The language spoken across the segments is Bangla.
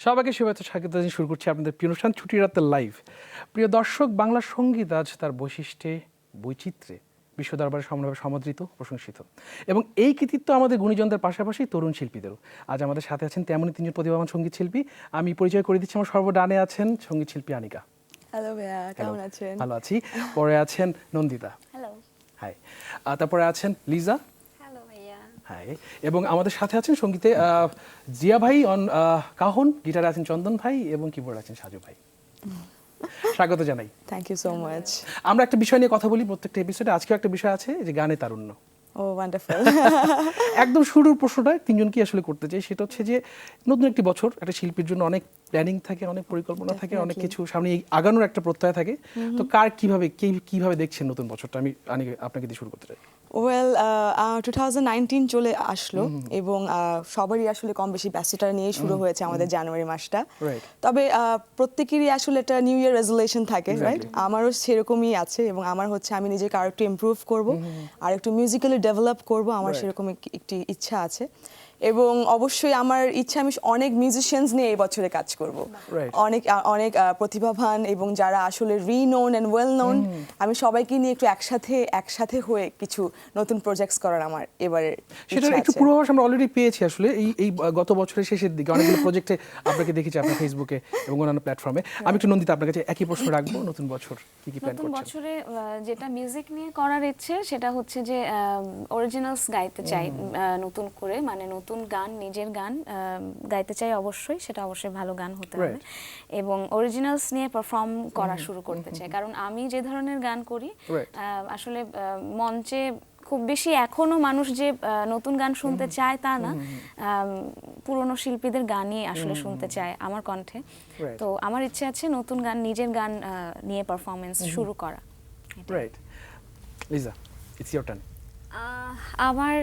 সবাইকে শুভেচ্ছা স্বাগত জানিয়ে শুরু করছি আপনাদের প্রিয় অনুষ্ঠান ছুটির রাতের লাইভ। প্রিয় দর্শক, বাংলা সঙ্গীত আজ তার বৈশিষ্ট্যে বৈচিত্র্যে বিশ্ব দরবারে সমানভাবে সমাদৃত, প্রশংসিত, এবং এই কৃতিত্ব আমাদের গুণীজনদের পাশাপাশি তরুণ শিল্পীদেরও। আজ আমাদের সাথে আছেন তেমনই তিনজন প্রতিভাবান সঙ্গীত শিল্পী। আমি পরিচয় করে দিচ্ছি, আমার সর্বডানে আছেন সঙ্গীত শিল্পী আনিকা। হ্যালো ভাইয়া, কেমন আছেন? ভালো আছি। পরে আছেন নন্দিতা। হ্যালো। হাই। তারপরে আছেন লিজা। হ্যালো ভাইয়া। হাই। এবং আমাদের সাথে আছেন সঙ্গীতে জিয়া ভাই অন কাহন, গিটারে আছেন চন্দন ভাই এবং কিবোর্ড আছেন সাজু ভাই। স্বাগত জানাই। Thank you so much. আমরা একটা বিষয় নিয়ে কথা বলি প্রত্যেকটা এপিসোডে। আজকেও একটা বিষয় আছে, যে গানে তারুণ্য। ও ওয়ান্ডারফুল। একদম শুরুর প্রশ্নটা তিনজনকে আসলে করতে চাই, সেটা হচ্ছে যে নতুন একটি বছর, একটা শিল্পীর জন্য অনেক প্ল্যানিং থাকে, অনেক পরিকল্পনা থাকে, অনেক কিছু সামনে আগানোর একটা প্রত্যয় থাকে। তো কার কিভাবে দেখছেন নতুন বছরটা? আমি আপনাকে দিয়ে শুরু করতে চাই। ওয়েল, 2019 চলে আসলো এবং সবারই আসলে কম বেশি ব্যস্ততা নিয়ে শুরু হয়েছে আমাদের জানুয়ারি মাসটা। Right. তবে প্রত্যেকেরই আসলে একটা নিউ ইয়ার রেজুলেশন থাকে, Exactly. রাইট? আমারও সেরকমই আছে এবং আমার হচ্ছে আমি নিজেকে আর একটু ইমপ্রুভ করব, আর একটু মিউজিক্যালি ডেভেলপ করব, আমার Right. সেরকম একটি ইচ্ছা আছে। এবং অবশ্যই আমার ইচ্ছা, আমি অনেক মিউজিশিয়ানস নিয়ে এই বছরে কাজ করব। Right. অনেক অনেক প্রতিভাবান এবং যারা আসলে রিনোন অ্যান্ড ওয়েল নোন, আমি সবাইকে নিয়ে একটু একসাথে হয়ে কিছু নতুন প্রজেক্টস করার আমার এবারে সেটার একটু পূর্বাভাস আমরা অলরেডি পেয়েছি আসলে এই গত বছরের শেষের দিকে অনেকগুলো প্রজেক্টে আপনাকে দেখেছি, আপনার ফেসবুকে এবং অন্যান্য প্ল্যাটফর্মে। আমি একটু নন্দিতা আপনার কাছে একই প্রশ্ন রাখবো, নতুন বছর কি প্ল্যান নতুন করছেন? বছরে যেটা মিউজিক নিয়ে করার ইচ্ছে সেটা হচ্ছে যে অরিজিনালস গাইতে চাই নতুন করে, মানে নতুন গান, নিজের গান গাইতে চাই অবশ্যই, সেটা অবশ্যই ভালো গান হতে হবে, এবং অরিজিনালস নিয়ে পারফর্ম করা শুরু করতে চাই। কারণ আমি যে ধরনের গান করি আসলে মঞ্চে খুব বেশি এখনো মানুষ যে নতুন গান শুনতে চায় তা না, পুরনো শিল্পীদের গানই আসলে শুনতে চায় আমার কণ্ঠে। তো আমার ইচ্ছে আছে নতুন গান, নিজের গান নিয়ে পারফরমেন্স শুরু করা। Right. Liza, it's your turn. আমার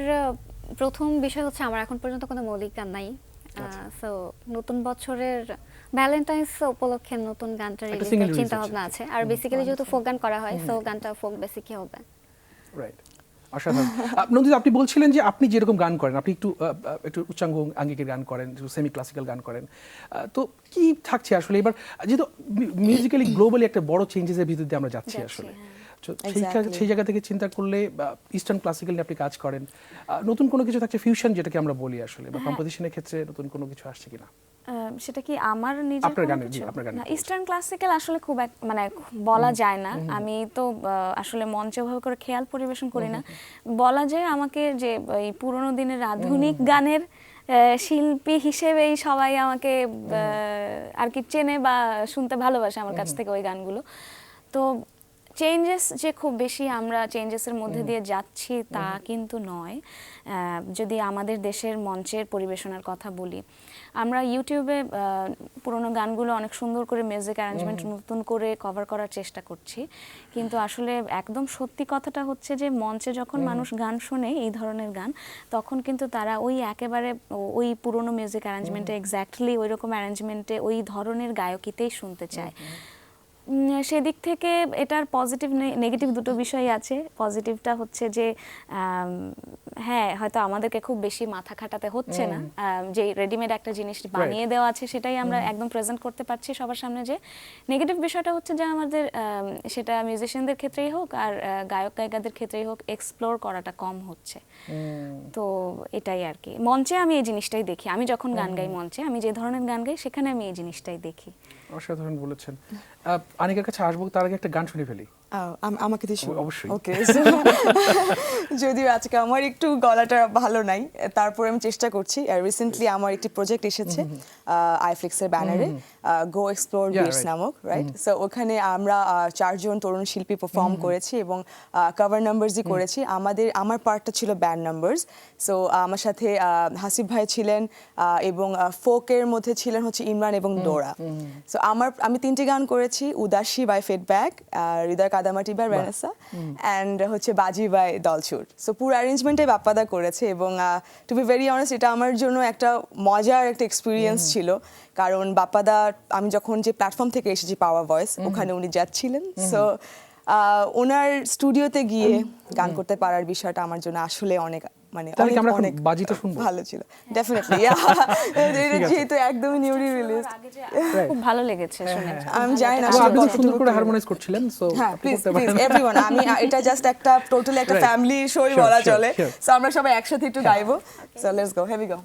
প্রথম বিষয় হচ্ছে আমার এখন পর্যন্ত কোনো মৌলিক গান নাই। সো নতুন বছরের ভ্যালেন্টাইন্স উপলক্ষে নতুন গানটা রিলিজের চিন্তা ভাবনা আছে। আর বেসিক্যালি যেহেতু ফোক গান করা হয়, সো গানটা ফোক বেসিকই হবে। রাইট, অসাধারণ। নন্দিতা, আপনি বলছিলেন যে আপনি যেরকম গান করেন, আপনি একটু উচ্চাঙ্গ আঙ্গিকের গান করেন, একটু সেমি ক্লাসিক্যাল গান করেন। তো কি থাকছে আসলে এবার, যেহেতু মিউজিক্যালি গ্লোবালি একটা বড় চেঞ্জেসের ভিতর দিয়ে আমরা যাচ্ছি আসলে, সেই জায়গা থেকে চিন্তা করলে ইস্টার্ন ক্লাসিক্যাল নিয়ে আপনি কাজ করেন, নতুন কোনো কিছু থাকছে, ফিউশন যেটাকে আমরা বলি আসলে, বা কম্পোজিশনের ক্ষেত্রে নতুন কোনো কিছু আসছে কিনা? সেটা কি আমার নিজের গানে ইস্টার্ন ক্লাসিক্যাল আসলে খুব মানে বলা যায় না। আমি তো আসলে মঞ্চে ভাবে করে খেয়াল পরিবেশন করি না। বলা যায় আমাকে যে এই পুরোনো দিনের আধুনিক গানের শিল্পী হিসেবেই সবাই আমাকে আর কি চেনে বা শুনতে ভালোবাসে আমার কাছ থেকে ওই গানগুলো। তো চেঞ্জেস যে খুব বেশি আমরা চেঞ্জেসের মধ্যে দিয়ে যাচ্ছি তা কিন্তু নয়। যদি আমাদের দেশের মঞ্চের পরিবেশনার কথা বলি, আমরা ইউটিউবে পুরোনো গানগুলো অনেক সুন্দর করে মিউজিক অ্যারেঞ্জমেন্ট নতুন করে কভার করার চেষ্টা করছি, কিন্তু আসলে একদম সত্যি কথাটা হচ্ছে যে মঞ্চে যখন মানুষ গান শোনে এই ধরনের গান, তখন কিন্তু তারা ওই একেবারে ওই পুরোনো মিউজিক অ্যারেঞ্জমেন্টে এক্স্যাক্টলি ওই রকম অ্যারেঞ্জমেন্টে ওই ধরনের গায়কিতেই শুনতে চায়। সেদিক থেকে এটার পজিটিভ নেগেটিভ দুটো বিষয় আছে। পজিটিভটা হচ্ছে যে হ্যাঁ, হয়তো আমাদেরকে খুব বেশি মাথা খাটাতে হচ্ছে না, যে রেডিমেড একটা জিনিস বানিয়ে দেওয়া আছে সেটাই আমরা একদম প্রেজেন্ট করতে পারছি সবার সামনে। যে নেগেটিভ বিষয়টা হচ্ছে যে আমাদের সেটা মিউজিশিয়ানদের ক্ষেত্রেই হোক আর গায়ক গায়িকাদের ক্ষেত্রেই হোক, এক্সপ্লোর করাটা কম হচ্ছে। তো এটাই আর কি, মঞ্চে আমি এই জিনিসটাই দেখি। আমি যখন গান গাই মঞ্চে, আমি যে ধরনের গান গাই সেখানে আমি এই জিনিসটাই দেখি। অসাধারণ বলেছেন। আনিকার কাছে আসবো, তার আগে একটা গান শুনে ফেলি। আমাকে দিয়ে শুরু? অবশ্যই। ওকে। যদিও আজকে আমার একটু গলাটা ভালো নাই, তারপর আমি চেষ্টা করছি। রিসেন্টলি আমার একটি প্রজেক্ট এসেছে আইফ্লিক্সের ব্যানারে, গো এক্সপ্লোর বিটস নামক, রাইট? সো ওখানে আমরা 4 জন তরুণ শিল্পী পারফর্ম করেছি এবং কভার নাম্বারসই করেছি। আমার পার্টটা ছিল ব্যান্ড নাম্বারস। সো আমার সাথে হাসিব ভাই ছিলেন এবং ফোকের মধ্যে ছিলেন হচ্ছে ইমরান এবং ডোরা। সো আমি 3টি গান করেছি, উদাসী বাই ফিডব্যাক, হৃদয় কাদামাটি বাই রেনেসা, অ্যান্ড হচ্ছে বাজি বাই দলছুট। সো পুরো অ্যারেঞ্জমেন্টে বাপ্পাদা করেছে এবং টু বি ভেরি অনেস্ট, এটা আমার জন্য একটা মজার একটা এক্সপিরিয়েন্স ছিল। কারণ বাপ্পাদা, আমি যখন যে প্ল্যাটফর্ম থেকে এসেছি পাওয়ার ভয়েস, ওখানে উনি যাচ্ছিলেন। সো ওনার স্টুডিওতে গিয়ে গান করতে পারার বিষয়টা আমার জন্য আসলে অনেক মানে তাহলে কি অনেক আমরা এখন অনেক বাজিটা শুনবো? ভালো ছিল ডেফিনেটলি যেহেতু একদমই নিউলি রিলিজ খুব ভালো লেগেছে শুনে আমি জানি না তো আপনি তো কতটুকু সুন্দর করে clear। হারমোনাইজ করছিলেন, সো হ্যাঁ আপনি প্লিজ করতে প্লিজ পারেন। এভরিওয়ান আমি এটা জাস্ট একটা টোটালি একটা Right. ফ্যামিলি শোই Sure, বলা sure, চলে sure. সো আমরা সবাই একসাথে একটু গাইবো সো লেটস গো হেভি গো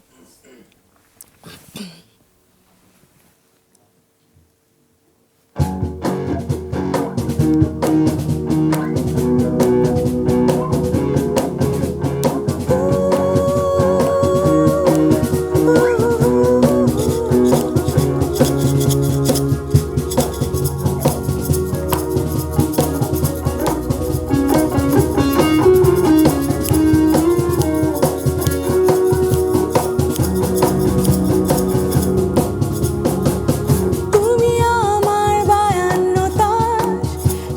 তুমি আমার 52 তাস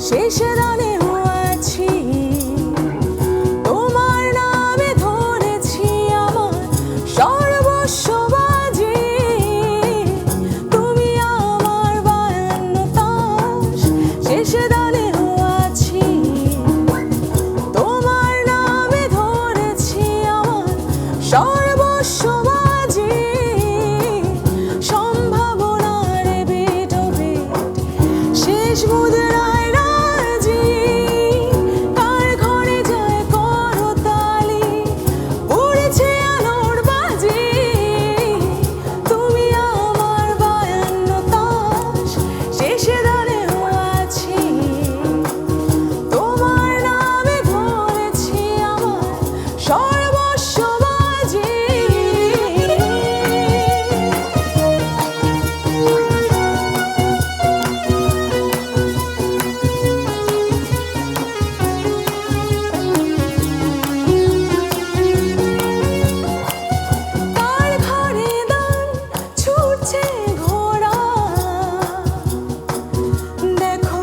শেষে দানে আছি তোমার নামে ধরেছি আমার সর্বস্ব বাজি তুমি আমার 52 তাস শেষে দানে আছি তোমার নামে ধরেছি আমার সর্বস্ব বাজি সম্ভাবনার বেটবে শেষ মুদ্রায় রাজি কার ঘরে যায় করতালি উড়েছে আলোর বাজি তুমি আমার 52 তাস শেষে দাঁড়ে আছি তোমার নামে ধরেছি আমার সর্বস্ব বাজি কার ঘরে দান ছুটছে ঘোড়া দেখো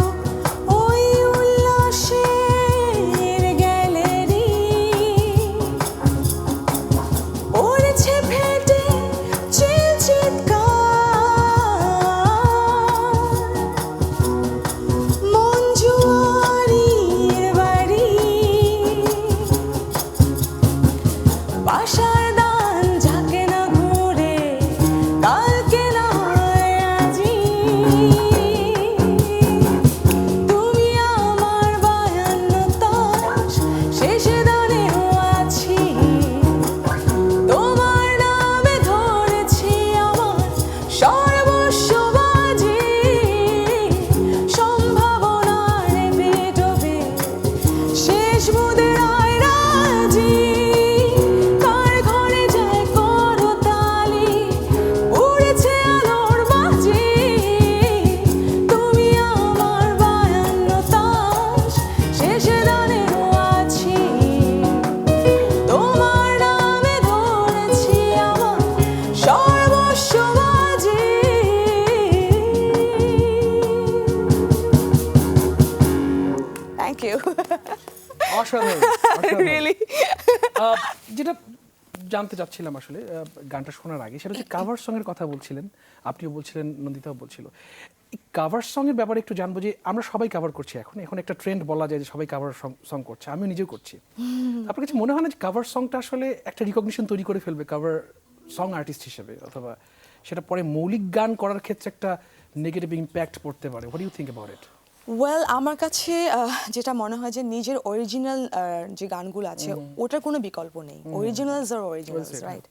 ওই উল্লাসের গ্যালারি পড়েছে ফেটে চিৎকার মঞ্জুয়ারির বাড়ি বাসার দান ঝাঁকে না ঘুরে কালকে না হয় আজি তুমি আমার 52 তাস শেষে দাঁড়ে আছি তোমার নামে ধরেছি আমার সর্বস্ব বাজি সম্ভাবনার বেটবে শেষ মুদ্রায় রাজি কার ঘরে যায় করতালি উড়েছে আলোর বাজি তুমি আমার 52 তাস শেষে দাঁড়ে আছি তোমার নামে ধরেছি আমার সর্বস্ব বাজি থ্যাংক ইউ অসাধারণ, অসাধারণ। রিয়েলি যেটা জানতে চাচ্ছিলাম আসলে গানটা শোনার আগে, সেটা হচ্ছে কাভার সং এর কথা বলছিলেন, আপনিও বলছিলেন, নন্দিতাও বলছিল। এই কাভার সং এর ব্যাপারে একটু জানবো যে আমরা সবাই কাভার করছি এখন এখন একটা ট্রেন্ড বলা যায় যে সবাই কাভার সং করছে, আমিও নিজেও করছি। আপনার কাছে মনে হয় না যে কাভার সংটা আসলে একটা রিকগনিশন তৈরি করে ফেলবে কাভার সং আর্টিস্ট হিসেবে, অথবা সেটা পরে মৌলিক গান করার ক্ষেত্রে একটা নেগেটিভ ইম্প্যাক্ট পড়তে পারে? What do you think about it? Well আমার কাছে যেটা মনে হয় যে নিজের অরিজিনাল যে গানগুলো আছে ওটার কোনো বিকল্প নেই অরিজিনালস আর অরিজিনালস রাইট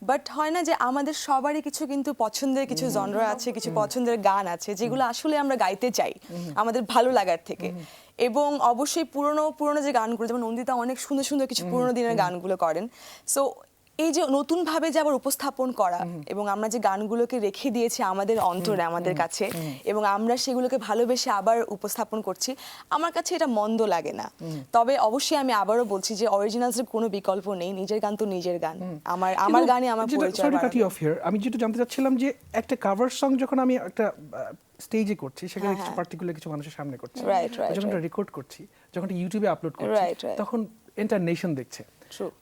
বাট হয় না যে আমাদের সবারই কিছু কিন্তু পছন্দের কিছু জনরা আছে কিছু পছন্দের গান আছে যেগুলো আসলে আমরা গাইতে চাই আমাদের ভালো লাগার থেকে এবং অবশ্যই পুরনো যে গানগুলো যেমন নন্দিতা অনেক সুন্দর সুন্দর কিছু পুরনো দিনের গানগুলো করেন সো এই যে নতুনভাবে যে আবার উপস্থাপন করা এবং আমরা যে গানগুলোকে রেখে দিয়েছি আমাদের অন্তরে আমাদের কাছে এবং আমরা সেগুলোকে ভালোবেসে আবার উপস্থাপন করছি আমার কাছে এটা মন্দ লাগে না তবে অবশ্যই আমি আবারও বলছি যে অরিজিনালসের কোনো বিকল্প নেই নিজের গান তো নিজের গান আমার গানে আমার পরিচয় বাড়ানো। আমি যেটা জানতে চাচ্ছিলাম যে একটা কাভার সং যখন আমি একটা স্টেজে করছি সেখানে কিছু পার্টিকুলার কিছু মানুষের সামনে করছি যখন এটা রেকর্ড করছি যখন ইউটিউবে আপলোড করছি তখন এন্টার নেশন দেখছে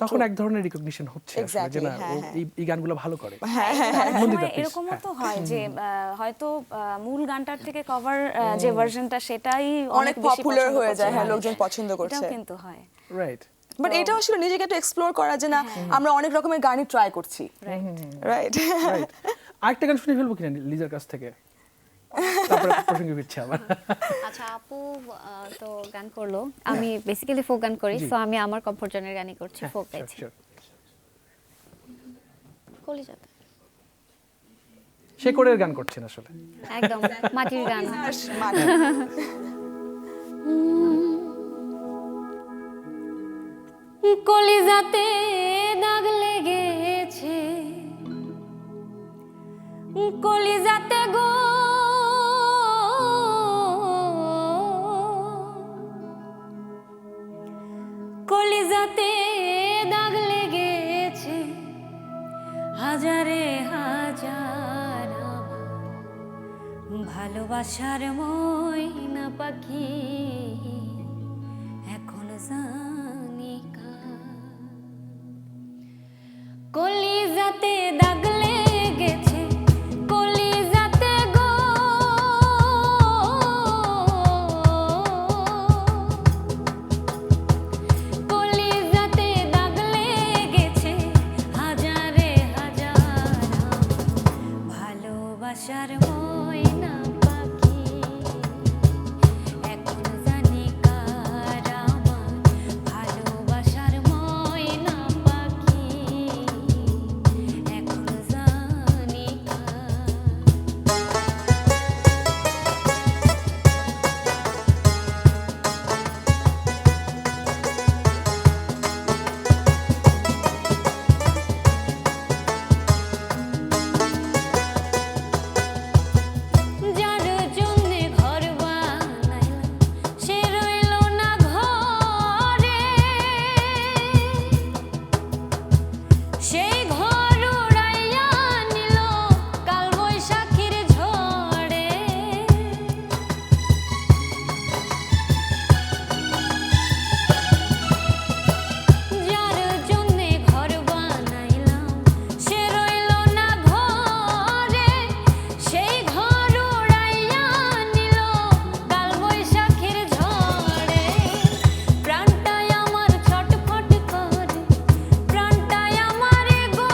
তখন এক ধরনের রিকগনিশন হচ্ছে যে না এই গানগুলো ভালো করে। এরকমও তো হয় যে হয়তো মূল গানটার থেকে কভার যে ভার্সনটা সেটাই অনেক পপুলার হয়ে যায় হ্যাঁ লোকজন পছন্দ করছে এটাও কিন্তু হয় রাইট বাট এটাও আসলে নিজেকে একটু এক্সপ্লোর করা যে না আমরা অনেক রকমের গানই ট্রাই করছি, রাইট? রাইট, আরেকটা গান শুনে ফেলবো কিনা লিজার কাছ থেকে, তারপরে প্রসঙ্গে ফিরছি আবার। আচ্ছা, আপু তো গান করলো, আমি বেসিক্যালি ফোক গান করি, জি। সো আমি আমার কমফোর্ট জোনের গানই করছি, ফোক Sure, গাইছি। sure. কলিজাতে শেকড়ের গান করছেন আসলে। একদম মাটির গান। কলিজাতে দাগ লেগেছে, কলিজাতে গো, কলিজাতে দাগ লেগেছে, হাজারে হাজার আমার ভালোবাসার ময়না পাখি এখন জানি কার। কলিজাতে দাগ লেগেছে, কলিজাতে গো, কলিজাতে দাগ লেগেছে, হাজারে হাজার ভালোবাসার ময়না পাখি এখন জানি কার আমার ভালোবাসার ময়না পাখি এখন জানি কার। যার জন্যে ঘর বানাইলাম সে রইল না ঘরে, সেই ঘর উড়াইয়া নিল কাল বৈশাখীর ঝড়ে। যার জন্যে ঘর বানাইলাম সে রইল না ঘরে, সেই ঘর উড়াইয়া নিল কাল বৈশাখীর ঝড়ে। প্রাণটাই আমার ছটফট করে, প্রাণটাই আমার গো,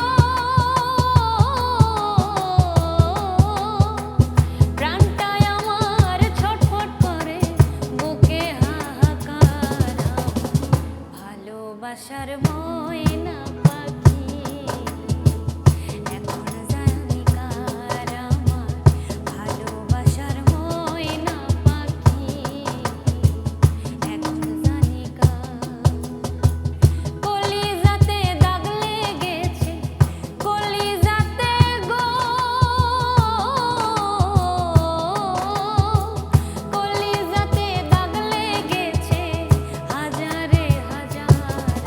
প্রাণটাই আমার ছটফট করে, বুকে হাহাকার ভালোবাসার ময়না পাখি এখন জানি কার আমার ভালোবাসার ময়না পাখি এখন জানি কার। কলিজাতে দাগ লেগেছে, কলিজাতে গো, কলিজাতে দাগ লেগেছে, হাজারে হাজার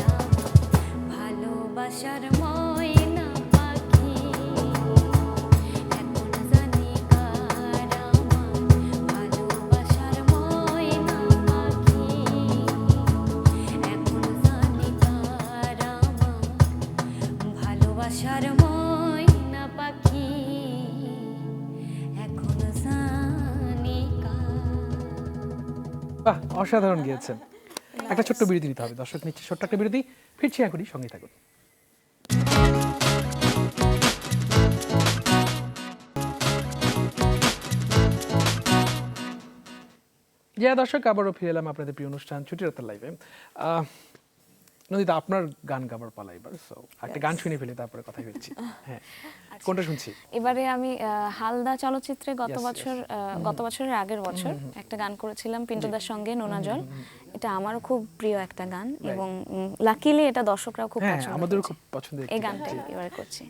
ভালোবাসার ময়না পাখি এখন জানি কার আমার ভালোবাসার ময়না পাখি এখন জানি কার আমার ভালোবাসার ময়না পাখি এখন জানি কার। বাহ, অসাধারণ গিয়েছেন। একটা ছোট্ট বিরতি নিতে হবে, দর্শক নিচ্ছে ছোট্ট একটা বিরতি, ফিরছি এখনই, সঙ্গে থাকুন। দর্শক, আবারও ফিরে এলাম আপনাদের প্রিয় অনুষ্ঠান ছুটির রাতের লাইভে। নন্দিতা, আপনার গান গাবার পালা এবার, সো একটা গান শুনে ফেলি, তারপরে কথা বলছি। হ্যাঁ, কোনটা শুনছি? এবারে আমি হালদা চলচ্চিত্রে গত Yes, বছর গত বছরের আগের বছর একটা গান করেছিলাম পিন্টুদার সঙ্গে, নোনা জল। এটা আমারও খুব প্রিয় একটা গান এবং লাকিলি এটা দর্শকরাও খুব হ্যাঁ, পছন্দ আমাদেরও করেছে। খুব পছন্দের এই একটি গান। গানটাই এবারে করছি।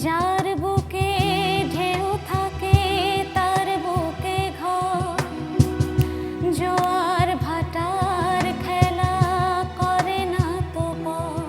যার বুকে ঢেউ থাকে তার বুকে ঘর, জোয়ার ভাটার খেলা করে না তো পর,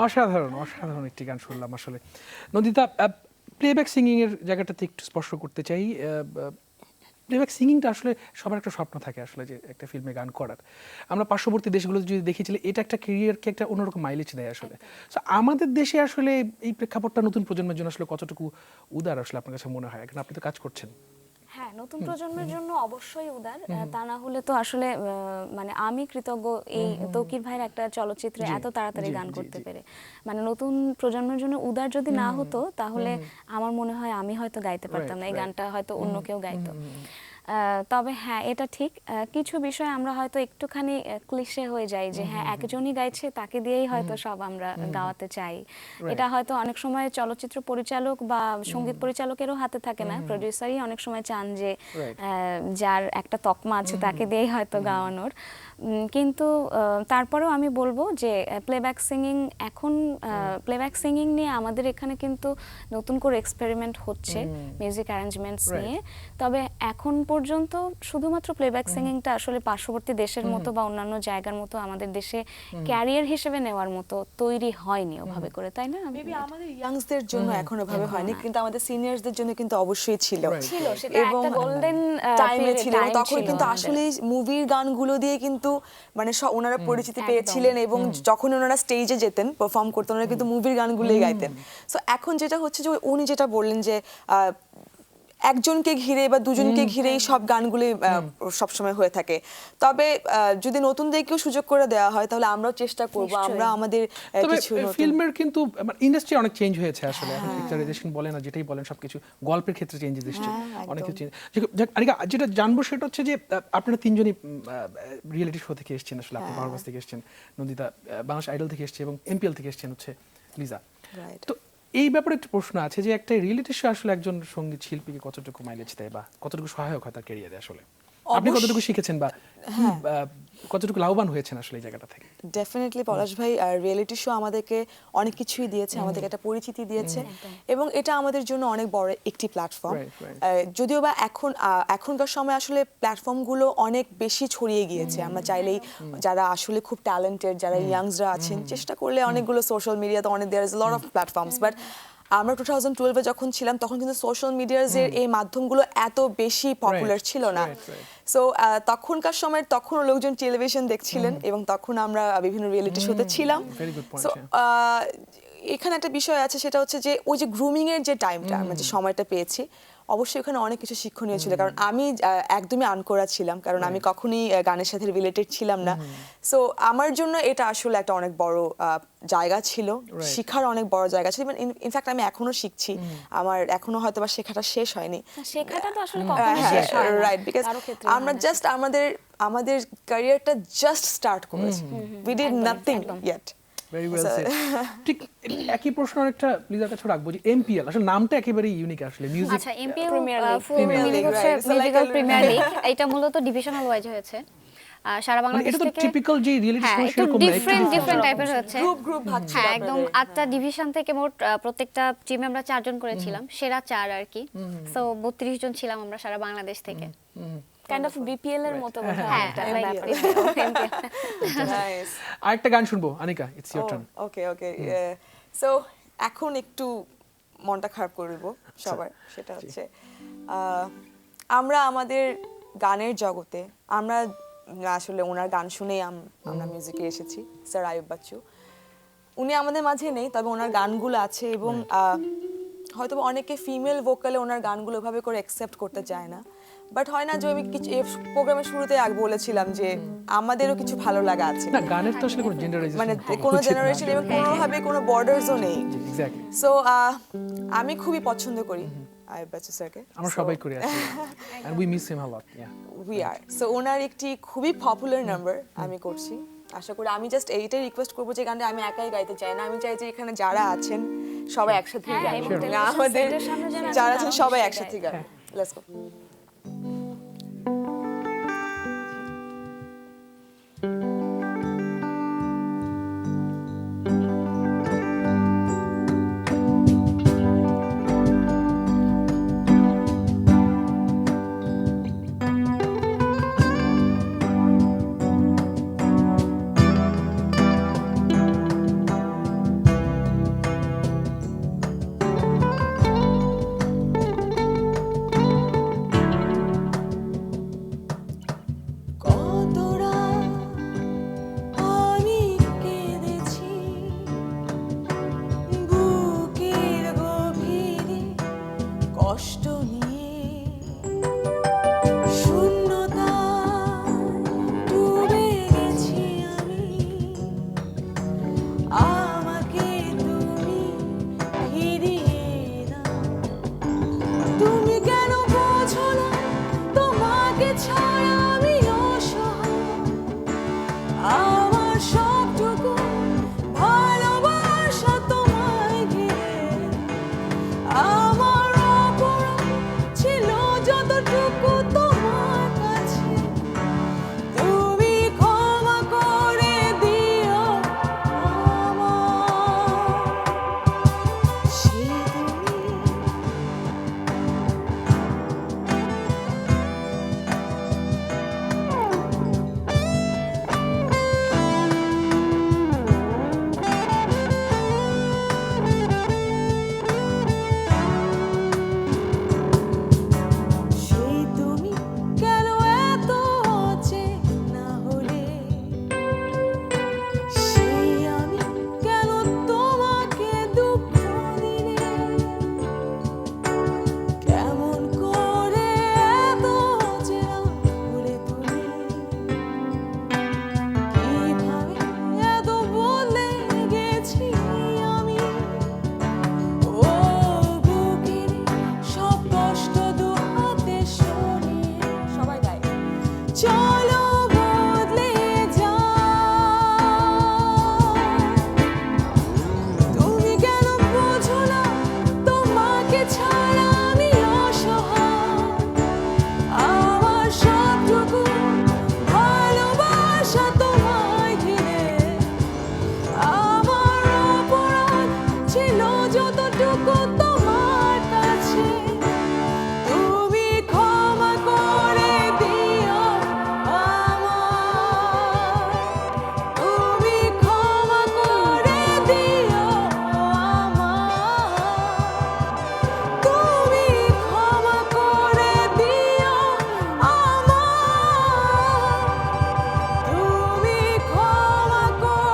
অসাধারণ অসাধারণ একটি গান শুনলাম আসলে। নন্দিতা, প্লেব্যাক সিঙ্গিং এর জায়গাটাতে একটু স্পর্শ করতে চাই। প্লেব্যাক সিঙ্গিংটা আসলে সবার একটা স্বপ্ন থাকে আসলে যে একটা ফিল্মে গান করার। আমরা পার্শ্ববর্তী দেশগুলোতে যদি দেখেছিলাম, এটা একটা ক্যারিয়ারকে একটা অন্যরকম মাইলেজ দেয় আসলে। সো আমাদের দেশে আসলে এই প্রেক্ষাপটটা নতুন প্রজন্মের জন্য আসলে কতটুকু উদার আসলে আপনার কাছে মনে হয়? এখন আপনি তো কাজ করছেন। হ্যাঁ, নতুন প্রজন্মের জন্য অবশ্যই উদার। তা না হলে তো আসলে মানে আমি কৃতজ্ঞ এই তৌকির ভাইয়ের একটা চলচ্চিত্রে এত তাড়াতাড়ি গান করতে পেরে। মানে নতুন প্রজন্মের জন্য উদার যদি না হতো, তাহলে আমার মনে হয় আমি হয়তো গাইতে পারতাম না, এই গানটা হয়তো অন্য কেউ গাইতো। তবে হ্যাঁ, এটা ঠিক, কিছু বিষয় আমরা হয়তো একটুখানি ক্লিশে হয়ে যাই যে হ্যাঁ একজনই গাইছে, তাকে দিয়েই হয়তো সব আমরা গাওয়াতে চাই। এটা হয়তো অনেক সময় চলচ্চিত্র পরিচালক বা সঙ্গীত পরিচালকেরও হাতে থাকে না, প্রডিউসারই অনেক সময় চান যে যার একটা তকমা আছে তাকে দিয়েই হয়তো গাওয়ানোর। কিন্তু তারপরেও আমি বলবো যে প্লেব্যাক সিঙ্গিং নিয়ে আমাদের এখানে কিন্তু নতুন করে এক্সপেরিমেন্ট হচ্ছে মিউজিক অ্যারেঞ্জমেন্টস নিয়ে। তবে এখন পর্যন্ত শুধুমাত্র প্লেব্যাক সিঙ্গিংটা আসলে পার্শ্ববর্তী দেশের মতো বা অন্যান্য জায়গার মতো আমাদের দেশে ক্যারিয়ার হিসেবে নেওয়ার মতো তৈরি হয়নি ওভাবে করে, তাই না? মেবি আমাদের ইয়াংসদের জন্য এখন ওভাবে হয়নি, কিন্তু আমাদের সিনিয়রসদের জন্য কিন্তু অবশ্যই ছিল। সেটা একটা গোল্ডেন টাইমে ছিল, তখন কিন্তু আসলে মুভির গানগুলো দিয়ে কিন্তু মানে ওনারা পরিচিতি পেয়েছিলেন, এবং যখন ওনারা স্টেজে যেতেন পারফর্ম করতেন, ওনারা কিন্তু মুভির গানগুলোই গাইতেন। সো এখন যেটা হচ্ছে যে উনি যেটা বললেন যে একজনকে ঘিরে বা দুজনকে ঘিরেই সব গানগুলি সবসময় হয়ে থাকে। তবে যদি নতুনদেরকেও সুযোগ করে দেওয়া হয়, তাহলে আমরাও চেষ্টা করব আমরা আমাদের কিছু নতুন। ফিল্মের কিন্তু ইন্ডাস্ট্রি অনেক চেঞ্জ হয়েছে আসলে। এখন পিকচারাইজেশন বলেন না, যেটাই বলেন সবকিছু গল্পের ক্ষেত্রে চেঞ্জেস এসেছে, অনেক কিছু চেঞ্জ। যেটা জানবো সেটা হচ্ছে যে আপনারা তিনজনই রিয়েলিটি শো থেকে এসেছেন আসলে। আপনি বাংলাদেশ থেকে এসেছেন, নন্দিতা বাংলাদেশ আইডল থেকে এসেছে, এবং এমপিএল থেকে এসেছেন হচ্ছে লিজা। তো এই ব্যাপারে একটা প্রশ্ন আছে যে একটা রিয়েলিটি শো আসলে একজন সঙ্গীত শিল্পীকে কতটুকু মাইলেজ দেয় বা কতটুকু সহায়ক হয় তার ক্যারিয়ারে আসলে? আপনি কতটুকু শিখেছেন বা কতটুকু লাভবান হয়েছেন আসলে এই জায়গাটা থেকে? ডেফিনেটলি পলাশ ভাই, রিয়েলিটি শো আমাদেরকে অনেক কিছুই দিয়েছে, আমাদেরকে একটা পরিচিতি দিয়েছে, এবং এটা আমাদের জন্য অনেক বড় একটি প্ল্যাটফর্ম। যদিও বা এখনকার সময় আসলে প্ল্যাটফর্মগুলো অনেক বেশি ছড়িয়ে গিয়েছে। আমরা চাইলেই যারা আসলে খুব ট্যালেন্টেড, যারা ইয়াংসরা আছেন, চেষ্টা করলে অনেকগুলো সোশ্যাল মিডিয়াতে অনেক there is lot of platforms. But আমরা 2012-এ যখন ছিলাম, তখন কিন্তু সোশ্যাল মিডিয়ার এই মাধ্যমগুলো এত বেশি পপুলার ছিল না। সো তখনকার সময় তখনও লোকজন টেলিভিশন দেখছিলেন, এবং তখন আমরা বিভিন্ন রিয়েলিটি শোতে ছিলাম। সো এখানে একটা বিষয় আছে, সেটা হচ্ছে যে ওই যে গ্রুমিং এর যে টাইমটা, আমরা যে সময়টা পেয়েছি, অবশ্যই ওখানে অনেক কিছু শিক্ষণীয় ছিল। কারণ আমি একদমই আনকোরা ছিলাম, কারণ আমি কখনোই গানের সাথে রিলেটেড ছিলাম না। সো আমার জন্য এটা আসলে একটা অনেক বড় জায়গা ছিল, শিখার অনেক বড় জায়গা ছিল। ইনফ্যাক্ট আমি এখনো শিখছি, আমার এখনো হয়তো বা শেখাটা শেষ হয়নি। শেখাটা তো আসলে কখনো শেষ হয় না, রাইট, বিকজ আমরা জাস্ট আমাদের ক্যারিয়ারটা জাস্ট স্টার্ট করেছি। We did nothing yet. Very well said. ঠিক একই প্রশ্ন একটা লিজার কাছে রাখবো যে এমপিএল আসলে নামটা একেবারে ইউনিক আসলে। মিউজিক আচ্ছা, MPL Premier League, full meaning হচ্ছে মিউজিক্যাল প্রিমিয়ার লিগ। এটা মূলত ডিভিশনাল ওয়াইজ হয়েছে সারা বাংলাদেশ এটা তো থেকে। টিপিক্যাল যে রিয়েলিটি শো হ্যাঁ, একটু সেরকম না, ডিফারেন্ট টাইপের হচ্ছে। গ্রুপ ভাগ ছিল হ্যাঁ, একদম 8টা ডিভিশন থেকে মোট প্রত্যেকটা টিমে আমরা 4 জন করেছিলাম, সেরা 4 আর কি। সো 32 জন ছিলাম আমরা সারা বাংলাদেশ থেকে। কাইন্ড অফ বিপিএল এর মতো বোধহয় হ্যাঁ, একটা like ব্যাপার। নাইস। আরেকটা গান শুনবো Anika, it's your turn. Okay so এখন একটু মনটা খারাপ করব সবার, সেটা হচ্ছে আমরা আমাদের গানের জগতে, আমরা আসলে ওনার গান শুনেই আমরা মিউজিকে এসেছি, স্যার আয়ুব বাচ্চু। উনি আমাদের মাঝে নেই, তবে ওনার গানগুলো আছে, এবং হয়তো অনেকে ফিমেল ভোকালে ওনার গানগুলো ওভাবে করে অ্যাকসেপ্ট করতে চায় না। বাট হয় না যে আমি কিছু প্রোগ্রামের শুরুতে আগে বলেছিলাম যে আমাদেরও কিছু ভালো লাগা আছে, না গানের তো আসলে কোনো জেনারেশন মানে কোনো জেনারেশন এবং কোনোভাবে কোনো বর্ডারসও নেই। এক্স্যাক্টলি। সো আমি খুবই পছন্দ করি আয়ুব বাচ্চু স্যারকে, আমরা সবাই করি আসলে, and we miss him a lot. Yeah, we are. So ওনার একটি খুবই পপুলার নাম্বার আমি করছি, আশা করি। আমি জাস্ট এইটাই রিকোয়েস্ট করবো যে গানটা আমি একাই গাইতে চাই না, আমি চাই যে এখানে যারা আছেন সবাই একসাথে হ্যাঁ, গাই, এবং আমাদের television set এর সামনে যারা যারা আছেন আছেন সবাই তারাও একসাথে সেটাই। গাই। Let's go. কষ্ট নিয়ে শূন্যতায় ডুবে গেছি আমি। আমাকে তুমি ফিরিয়ে দাও। তুমি কেন বোঝো না তোমাকে ছাড়া আমি অসহায়। আমার সবটুকু ভালোবাসা তোমায় ঘিরে। আমার অপরাধ ছিল যতটুকু তোমার কাছে। তুমি ক্ষমা করে দিও আমার। সেই তুমি সেই তুমি কেন এত অচেনা হলে। সেই আমি কেন তোমাকে দুঃখ দিলে। কেমন করে এত অচেনা হলে তুমি। কিভাবে এত বদলে গেছি আমি। ও বুকের সব কষ্ট দু হাতে সরিয়ে সবাই গায়। চলো বদলে যাও। তুমি কেন বোঝো না তোমাকে ছাড়া আমি অসহায়। আমার সবটুকু ভালোবাসা তোমায় ঘিরে। আমার অপরাধ ছিল যতটুকু তোমার কাছে। তুমি ক্ষমা করে দিও আমার। তুমি ক্ষমা করে দিও আমার। তুমি ক্ষমা করে দিও আমার। তুমি ক্ষমা করে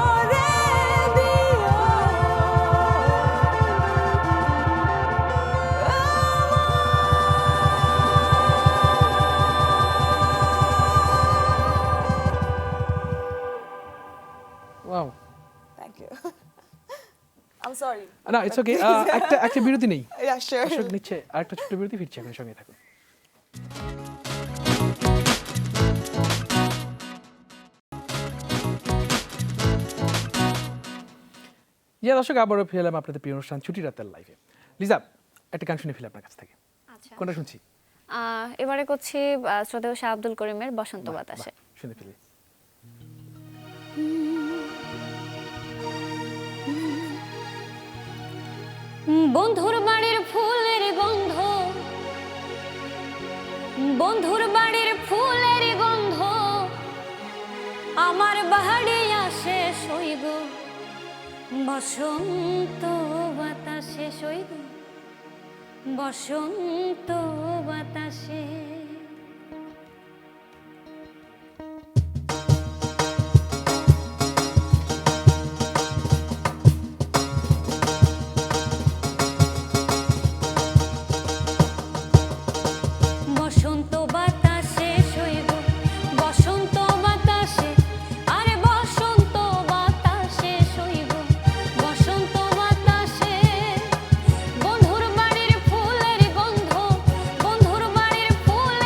wow, thank you. I am sorry. না ইটস ওকে। একটা বিরতি নেই, ইয়া শিওর। দর্শক নিচ্ছে আরেকটা ছোট্ট বিরতি, ফিরছি এখন সঙ্গে থাকুন। ইয়া দর্শক, আবারও ফিরে এলাম আপনাদের প্রিয় অনুষ্ঠান ছুটি রাতের লাইভে। লিজা, একটা গান শুনে ফেলে আপনার কাছ থেকে, আচ্ছা কোনটা শুনছি? এবারে করছি শ্রদ্ধেয় শাহ আব্দুল করিমের বসন্ত বাতাসে। শুনে ফেলি। বন্ধুর বাড়ির ফুলের গন্ধ, বন্ধুর বাড়ির ফুলের গন্ধ আমার বাড়ি আসে সইগ। বসন্ত বাতাসে সইগ, বসন্ত বাতাসে। বসন্ত বাতাসে সইব, বসন্ত বাতাসে। আরে বসন্ত বাতাসে সইব, বসন্ত বাতাসে। বন্ধুর বাড়ির ফুলের গন্ধ, বন্ধুর বাড়ির ফুল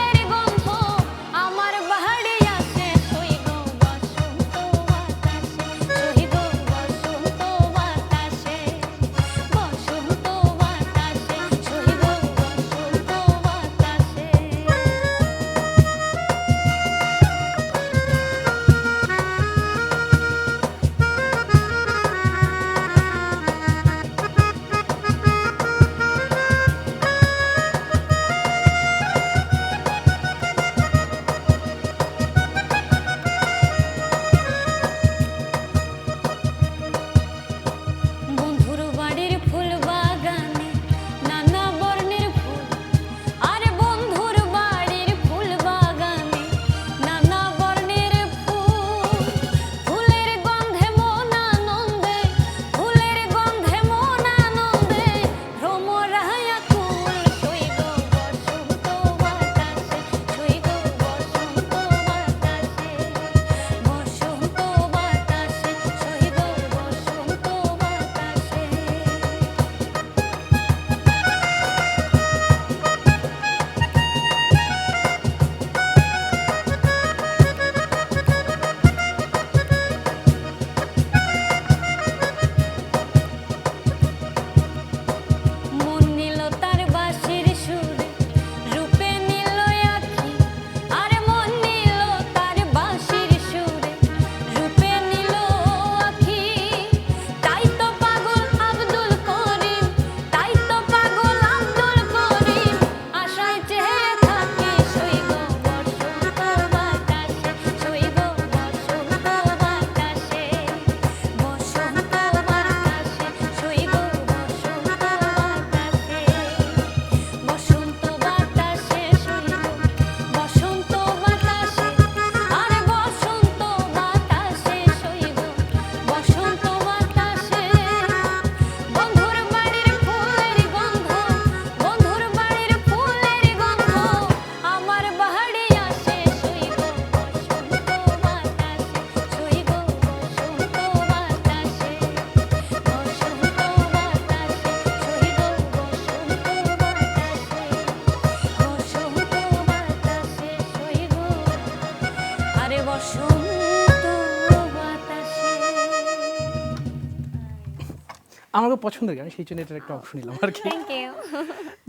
আমারও পছন্দের গান, সেই জন্য এটার একটা অংশ নিলাম আর কি। Thank you.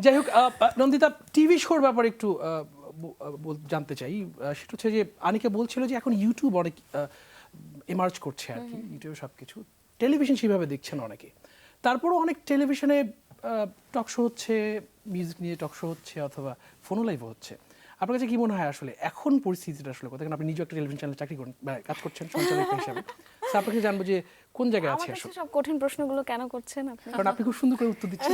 যাই হোক, নন্দিতা, টিভি শোর ব্যাপারে একটু জানতে চাই। সেটা হচ্ছে যে আনিকা বলছিল যে এখন ইউটিউব অনেক এমার্জ করছে আর কি, ইউটিউবে সব কিছু, টেলিভিশন সেভাবে দেখছেন অনেকে, তারপরও অনেক টেলিভিশনে টক শো হচ্ছে, মিউজিক নিয়ে টক শো হচ্ছে, অথবা ফোনো লাইভও হচ্ছে। আপনার কাছে কি মনে হয় আসলে এখন পরিস্থিতিটা আসলে কোথায়? কারণ আপনি নিজেও একটা টেলিভিশন চ্যানেলে চাকরি করেন, কাজ করছেন সঞ্চালক হিসাবে। So আপনাকে জানবো যে কোন জায়গায় আছে আমার কাছে আসলে, সব কঠিন প্রশ্নগুলো কেন করছেন আপনি? কারণ আপনি খুব সুন্দর করে উত্তর দিচ্ছেন,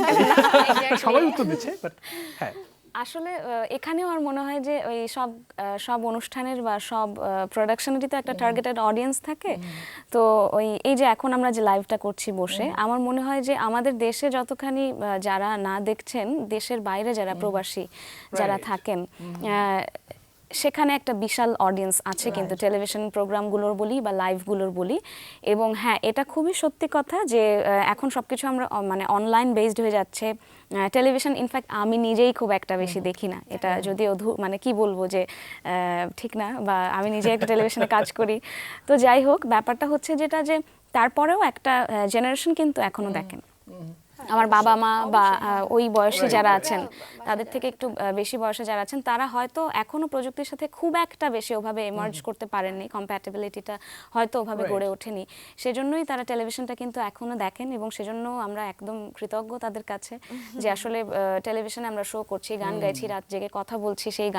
সবাই উত্তর দিচ্ছে, বাট হ্যাঁ। আসলে এখানেও আমার মনে হয় যে ওই সব অনুষ্ঠানের বা সব প্রোডাকশনেরই তো একটা টার্গেটেড অডিয়েন্স থাকে। তো এই যে এখন আমরা যে লাইভটা করছি বসে, আমার মনে হয় যে আমাদের দেশে যতখানি যারা না দেখছেন, দেশের বাইরে যারা প্রবাসী যারা থাকেন, সেখানে একটা বিশাল অডিয়েন্স আছে কিন্তু টেলিভিশন প্রোগ্রামগুলোর বলি বা লাইভগুলোর বলি। এবং হ্যাঁ, এটা খুবই সত্যি কথা যে এখন সবকিছু আমরা মানে অনলাইন বেসড হয়ে যাচ্ছে। টেলিভিশন ইনফ্যাক্ট আমি নিজেই খুব একটা বেশি দেখি না, এটা যদিও মানে কি বলবো যে ঠিক না, বা আমি নিজে একটা টেলিভিশনে কাজ করি। তো যাই হোক, ব্যাপারটা হচ্ছে যেটা যে তারপরেও একটা জেনারেশন কিন্তু এখনো দেখেন। আমার বাবা মা বা ওই বয়সী যারা আছেন, তাদের থেকে একটু বেশি বয়সে যারা আছেন, তারা হয়তো এখনো প্রযুক্তির সাথে খুব একটা বেশি ওভাবে এমার্জ করতে পারেননি, কম্প্যাটেবিলিটিটা হয়তো ওভাবে গড়ে ওঠেনি। সেজন্যই তারা টেলিভিশনটা কিন্তু এখনো দেখেন, এবং সেজন্য আমরা একদম কৃতজ্ঞ তাদের কাছে যে আসলে টেলিভিশনে আমরা শো করছি, গান গাইছি, রাত জেগে কথা বলছি, সেই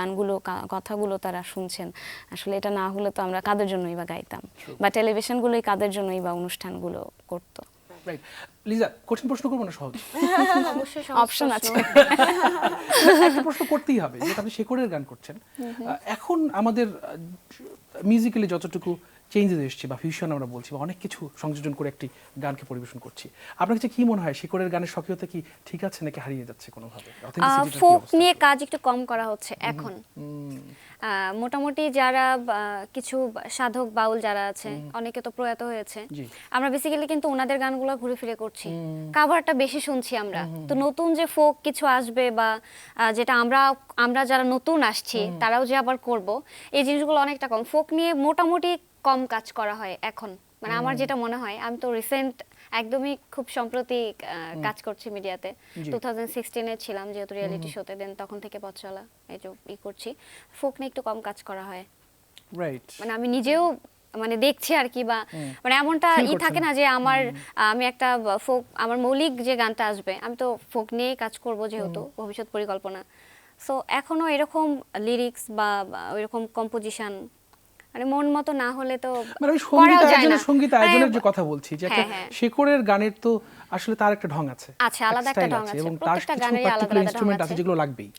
কথাগুলো তারা শুনছেন। আসলে এটা না হলে তো আমরা কাদের জন্যই বা গাইতাম, বা টেলিভিশনগুলোই কাদের জন্যই বা অনুষ্ঠানগুলো করতো। রাইট। লিজা, কঠিন প্রশ্ন করবো না, সহজ অবশ্যই অপশন আছে। একটা প্রশ্ন করতেই হবে, যেটা আপনি শেকড়ের গান করছেন। এখন আমাদের মিউজিক্যালি যতটুকু চেঞ্জেস এসছে বা ফিউশন আমরা বলছি, বা অনেক কিছু সংযোজন করে একটি গানকে পরিবেশন করছি, আপনার কাছে কি মনে হয় শেকড়ের গানের স্বকীয়তা কি ঠিক আছে নাকি হারিয়ে যাচ্ছে কোনোভাবে? ফোক নিয়ে কাজ একটু কম করা হচ্ছে এখন। মোটামুটি যারা কিছু সাধক বাউল যারা আছে, অনেকে তো প্রয়াত হয়েছে, আমরা বেসিক্যালি কিন্তু ওনাদের গানগুলো ঘুরে ফিরে করছি, কাভারটা বেশি শুনছি আমরা। তো নতুন যে ফোক কিছু আসবে বা যেটা আমরা যারা নতুন আসছি তারাও যে আবার করব, এই জিনিসগুলো অনেকটা কম। ফোক নিয়ে মোটামুটি কম কাজ করা হয় এখন, মানে আমার যেটা মনে হয়। আমি তো রিসেন্ট একদমই খুব সম্প্রতি কাজ করছি মিডিয়াতে, 2016-এ ছিলাম যেহেতু রিয়েলিটি শোতে, দেন তখন থেকে পথ চলা এই যে করছি। ফোক নিয়ে একটু কম কাজ করা হয়, রাইট। মানে আমি নিজেও মানে দেখছি আর কি, বা মানে এমনটা থাকে না যে আমি একটা ফোক, আমার মৌলিক যে গানটা আসবে আমি তো ফোক নিয়েই কাজ করব যেহেতু ভবিষ্যৎ পরিকল্পনা। সো এখনো এরকম লিরিক্স বা এরকম কম্পোজিশন মানে মন মতো না হলে তো মানে সঙ্গীত আয়োজনের যে কথা বলছি, যে একটা শেকড়ের গানের তো আসলে তার একটা ঢং আছে, আলাদা একটা ঢং আছে, এবং তার কিছু পার্টিকুলার ইনস্ট্রুমেন্ট আছে যেগুলো লাগবেই।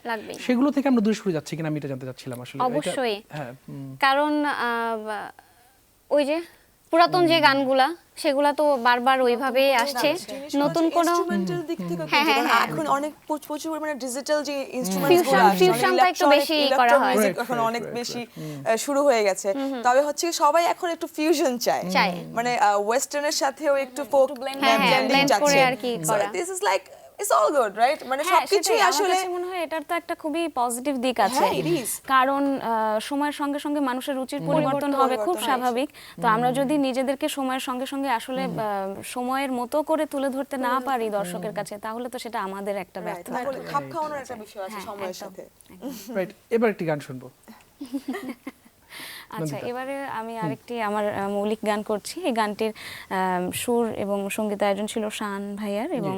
সেগুলো থেকে আমরা দূরে সরে যাচ্ছি কিনা আমি এটা জানতে চাচ্ছিলাম আসলে। অবশ্যই, কারণ ওই যে পুরাতন যে গানগুলা সেগুলা তো বারবার ওইভাবেই আসছে, নতুন কোন ইনস্ট্রুমেন্টাল দিক থেকে এখন অনেক প্রচুর মানে ডিজিটাল যে ইনস্ট্রুমেন্টসগুলো ফিউশনটা একটু বেশি করা হয়, এখন অনেক বেশি শুরু হয়ে গেছে। তবে হচ্ছে সবাই এখন একটু ফিউশন চায়, মানে ওয়েস্টার্নের সাথেও একটু ফোক ব্লেন্ডিং চাচ্ছে। This is like it's all good, right? মানে সবকিছুই আসলে মনে হয় এটার তো একটা খুবই পজিটিভ দিক আছে, কারণ সময়ের সঙ্গে সঙ্গে মানুষের রুচির পরিবর্তন হবে, খুব স্বাভাবিক। তো আমরা যদি নিজেদেরকে সময়ের সঙ্গে সঙ্গে আসলে সময়ের মতো করে তুলে ধরতে না পারি দর্শকের কাছে, তাহলে তো সেটা আমাদের একটা ব্যর্থতা। খাপ খাওয়ানোর একটা বিষয় আছে সময়ের সাথে। রাইট। এবার একটি গান শুনবো। আচ্ছা, এবারে আমি আরেকটি আমার মৌলিক গান করছি। এই গানটির সুর এবং সঙ্গীতায়োজন ছিল শান ভাইয়ার, এবং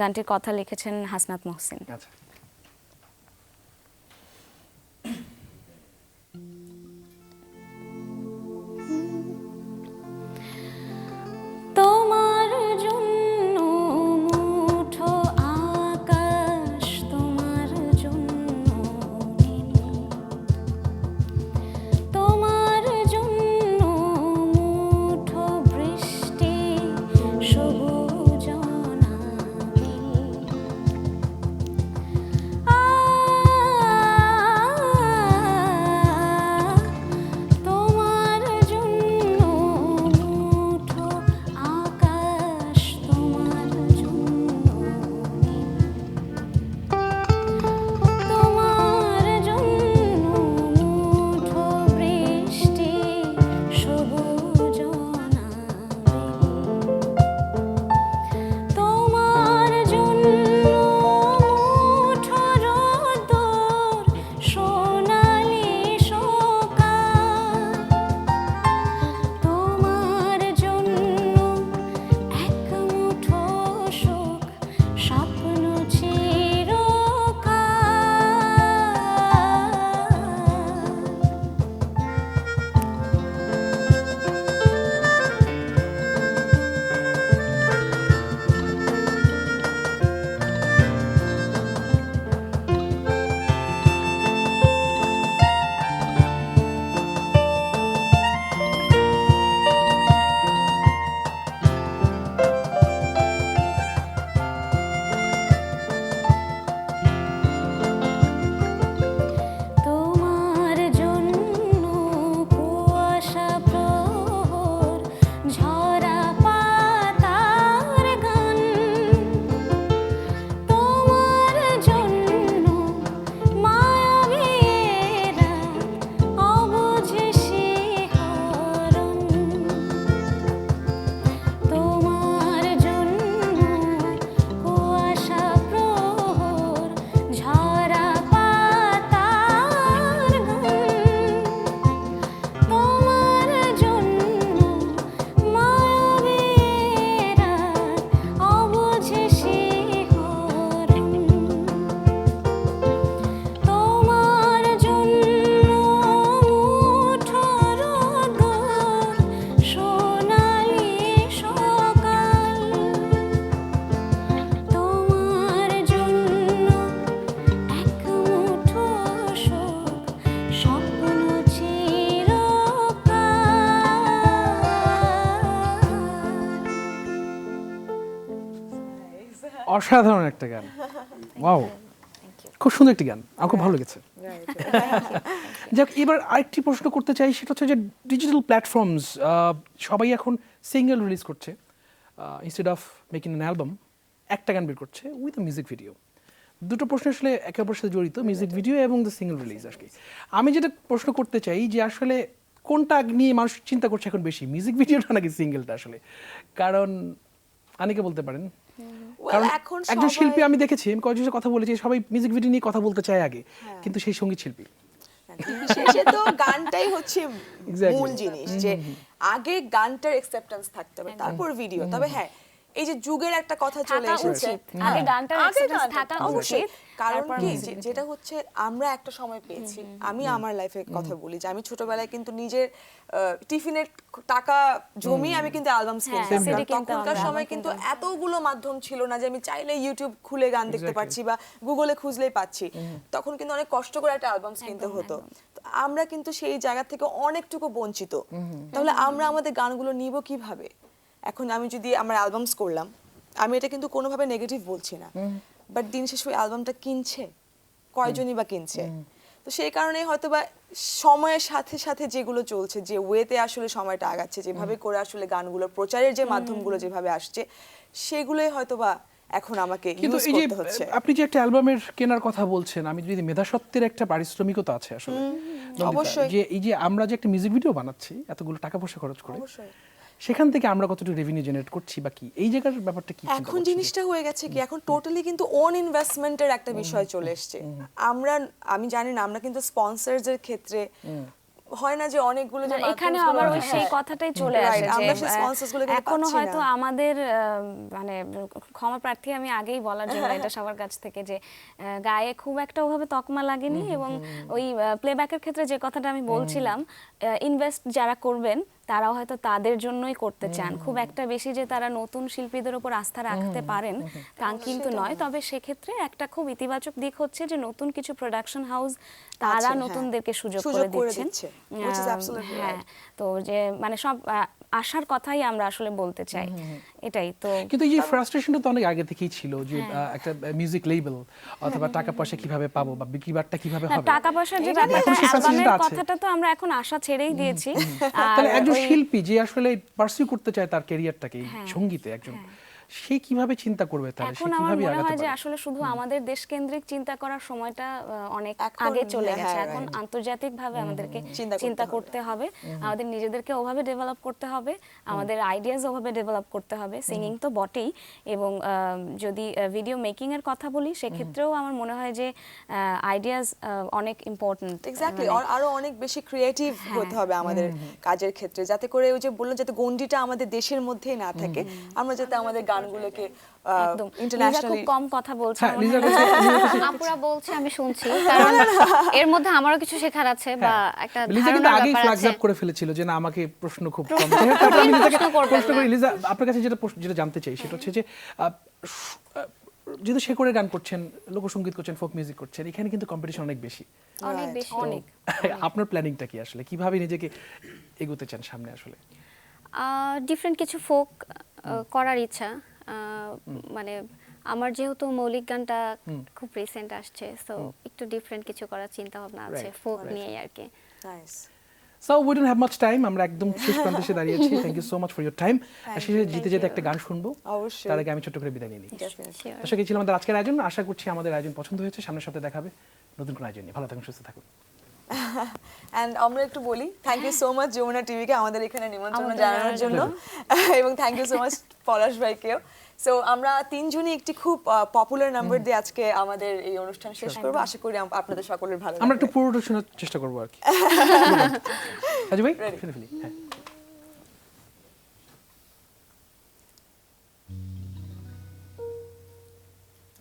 গানটির কথা লিখেছেন হাসনাত মহসিন। আচ্ছা। তোমার জন্য মুঠো আকাশ, তোমার জন্য তোমার জন্য মুঠো বৃষ্টি, সবুজ নাবিল অসাধারণ একটা গান, ওয়াও, খুব সুন্দর একটি গান, আমার খুব ভালো লেগেছে। যাক, এবার আরেকটি প্রশ্ন করতে চাই, সেটা হচ্ছে যে ডিজিটাল প্ল্যাটফর্মস সবাই এখন সিঙ্গেল রিলিজ করছে, instead of making an album একটা গান বের করছে উইথ আ মিউজিক ভিডিও। দুটো প্রশ্ন আসলে একে অপরের সাথে জড়িত, মিউজিক ভিডিও এবং দ্য সিঙ্গেল রিলিজ। আর কি আমি যেটা প্রশ্ন করতে চাই যে আসলে কোনটা নিয়ে মানুষ চিন্তা করছে এখন বেশি, মিউজিক ভিডিওটা নাকি সিঙ্গেলটা আসলে? কারণ অনেকে বলতে পারেন, কারণ এখন একজন সবাই- শিল্পী আমি দেখেছি, আমি কয়েকজনের সাথে কথা বলেছি, সবাই মিউজিক ভিডিও নিয়ে কথা বলতে চায় আগে, কিন্তু সেই সঙ্গীত শিল্পী শেষে তো গানটাই হচ্ছে Exactly. মূল জিনিস, যে আগে গানটার অ্যাকসেপ্টেন্স থাকতে হবে, তারপর ভিডিও। তবে হ্যাঁ, এই যে যুগের একটা কথা চলে থাকা এসেছে, উচিত। আগে গানটার আগে acceptance গানটা থাকা অবশ্যই। উচিত, কারণ তারপর কি music video। যেটা হচ্ছে আমরা একটা সময় পেয়েছি, আমি আমার লাইফে কথা বলি যে আমি ছোটবেলায় কিন্তু নিজের টিফিনের টাকা জমিয়ে আমি কিন্তু অ্যালবামস হ্যাঁ, কিনতাম। CD কারণ কিনতাম তখনকার আমরা, সময় কিন্তু এতগুলো মাধ্যম ছিল না যে আমি চাইলে ইউটিউব খুলে গান দেখতে পাচ্ছি বা গুগলে খুঁজলেই পাচ্ছি। তখন কিন্তু অনেক কষ্ট করে একটা অ্যালবামস কিনতে হতো। তো আমরা কিন্তু সেই জায়গা থেকে অনেকটুকু বঞ্চিত। তাহলে আমরা আমাদের গানগুলো নিব কিভাবে? এখন আমি যদি আমার অ্যালবামস করলাম, আমি এটা কিন্তু কোনোভাবে নেগেটিভ বলছি না, বাট দিন শেষে ওই অ্যালবামটা কিনছে কয়জনই বা কিনছে? তো সেই কারণেই হয়তো বা সময়ের সাথে সাথে যেগুলো চলছে, যে ওয়েতে আসলে সময়টা আগাচ্ছে, যেভাবে করে আসলে গানগুলো প্রচারের যে মাধ্যমগুলো যেভাবে আসছে, সেগুলোই হয়তো বা এখন আমাকে কিন্তু ইউজ এই যে করতে হচ্ছে। আপনি যে একটা অ্যালবামের কেনার কথা বলছেন, আমি যদি মেধাস্বত্বের একটা পারিশ্রমিকতা আছে আসলে নন্দিতা, অবশ্যই। যে এই যে আমরা যে একটা মিউজিক ভিডিও বানাচ্ছি এতগুলো টাকা পয়সা খরচ করে, অবশ্যই। সেখান থেকে আমরা কতটুকু রেভিনিউ জেনারেট করছি বা কি, এই জায়গার ব্যাপারটা কি চিন্তা এখন করছেন? জিনিসটা হয়ে গেছে কি, এখন টোটালি কিন্তু ওন ইনভেস্টমেন্টের একটা বিষয় চলে এসছে। আমি জানি না, আমরা কিন্তু স্পন্সরদের ক্ষেত্রে হয় না যে অনেকগুলো যে এখানে মাধ্যমগুলো আমার ওই আছে, সেই হ্যাঁ, কথাটাই চলে right, আসে যে আমরা সেই sponsors গুলোকে এখনো পাচ্ছি হয়তো না। আমাদের মানে ক্ষমা প্রার্থী আমি আগেই বলার জন্য এটা সবার কাছ থেকে, যে গায়ে খুব একটা ওভাবে তকমা লাগেনি, এবং ওই প্লেব্যাকের ক্ষেত্রে যে কথাটা আমি বলছিলাম, ইনভেস্ট যারা করবেন তারাও হয়তো তাদের জন্যই করতে চান, খুব একটা বেশি যে তারা নতুন শিল্পীদের উপর আস্থা রাখতে পারেন তা কিন্তু নয়। তবে সেক্ষেত্রে একটা খুব ইতিবাচক দিক হচ্ছে যে নতুন কিছু প্রোডাকশন হাউস তারা আছে, হ্যাঁ। নতুনদেরকে সুযোগ সুযোগ করে করে দিচ্ছেন। দিচ্ছে, which is absolutely হ্যাঁ, right. তো যে মানে সব আশার কথাই আমরা আসলে বলতে চাই, এটাই তো। কিন্তু এই যে ফ্রাস্ট্রেশনটা তো অনেক আগে থেকেই ছিল, যে একটা মিউজিক লেবেল অথবা টাকা পয়সা কিভাবে পাবো বা বিক্রি বাট্টা কিভাবে না, হবে, টাকা পয়সার যে এখন ব্যাপারটা, সেই frustration অ্যালবামের আছে। কথাটা তো আমরা এখন আশা ছেড়েই দিয়েছি। আর তাহলে একজন ওই- শিল্পী যে আসলে পার্সিউ করতে চায় তার ক্যারিয়ারটাকে সঙ্গীতে, একজন সে কিভাবে চিন্তা করবে, তাহলে সে এখন আমার কিভাবে মনে আগাতে হয় যে পারে? আসলে শুধু আমাদের দেশকেন্দ্রিক চিন্তা করার সময়টা অনেক এখন, আগে চলে গেছে। হ্যাঁ, এখন আন্তর্জাতিকভাবে আমাদেরকে চিন্তা চিন্তা করতে করতে হবে, আমাদের নিজেদেরকে ওভাবে ডেভেলপ করতে হবে, আমাদের আইডিয়াস ওভাবে ডেভেলপ করতে হবে। সিঙ্গিং তো বটেই, এবং যদি ভিডিও মেকিং এর কথা বলি সেক্ষেত্রেও আমার মনে হয় যে আইডিয়াস অনেক ইম্পর্টেন্ট। এক্স্যাক্টলি, আরো অনেক বেশি ক্রিয়েটিভ হ্যাঁ। হতে হবে আমাদের কাজের ক্ষেত্রে, যাতে করে ওই যে বললাম, যাতে গন্ডিটা আমাদের দেশের মধ্যেই না থাকে, আমরা যাতে আমাদের গানগুলোকে একদম লিজা খুব ইন্টারন্যাশনালি। কম কথা বলছে হ্যাঁ, আমার লিজার মনে হয়। কাছে- আপুরা বলছে, আমি শুনছি, কারণ এর মধ্যে আমারও কিছু শেখার আছে বা একটা লিজা কিন্তু ধারণার আগেই ব্যাপার ফ্ল্যাগস আছে। আপ করে ফেলেছিল যে না, আমাকে প্রশ্ন খুব কম। তারপর আমি লিজাকে প্রশ্ন করবেন প্রশ্ন করি, না। লিজা আপনার কাছে যেটা জানতে চাই সেটা হচ্ছে যে যেহেতু শেকড়ে গান করছেন, লোকসঙ্গীত করছেন, ফোক মিউজিক করছেন, এখানে কিন্তু কম্পিটিশন অনেক বেশি। অনেক বেশি। অনেক আপনার প্ল্যানিংটা কি আসলে, কিভাবে নিজেকে এগোতে চান সামনে আসলে? ডিফারেন্ট কিছু ফোক করার ইচ্ছা, মানে আমার যেহেতু মৌলিক গানটা খুব রিসেন্ট আসছে, সো একটু ডিফারেন্ট কিছু করার চিন্তা ভাবনা আছে Right, ফোক right. নিয়েই আর কি। Nice. So we don't have much time, আমরা একদম শেষ প্রান্তে এসে দাঁড়িয়েছি। Thank you so much for your time. শেষে যেতে যেতে একটা গান শুনবো, অবশ্যই। তার আগে আমি ছোট্ট করে বিদায় নিয়ে নিই। Definitely. দর্শক, এই ছিল আমাদের আজকের আয়োজন। আশা করছি আমাদের আয়োজন পছন্দ হয়েছে। সামনের সপ্তাহে দেখাবে নতুন কোনো আয়োজন নিয়ে। ভালো থাকুন, সুস্থ থাকুন। অ্যান্ড আমরা একটু বলি, thank you so much Jamuna টিভিকে আমাদের এখানে নিমন্ত্রণ আমাদের জানানোর জন্য, এবং thank you so much Palash ভাইকেও। সো আমরা তিনজনই একটি খুব পপুলার নাম্বার দিয়ে আজকে আমাদের এই অনুষ্ঠান শেষ করবো। আশা করি আপনাদের সকলের ভালো আমরা একটু লাগবে। পুরোটা শোনার চেষ্টা করবো আর কি। রাজু ভাই, Ready. শুনে ফেলি। হ্যাঁ,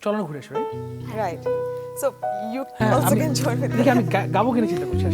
চলো না ঘুরে এসো, right? রাইট, সো ইউ হ্যাঁ, অলসো ক্যান জয়েন উইথ দেখি আমি গাবো কিনা চিন্তা করছি।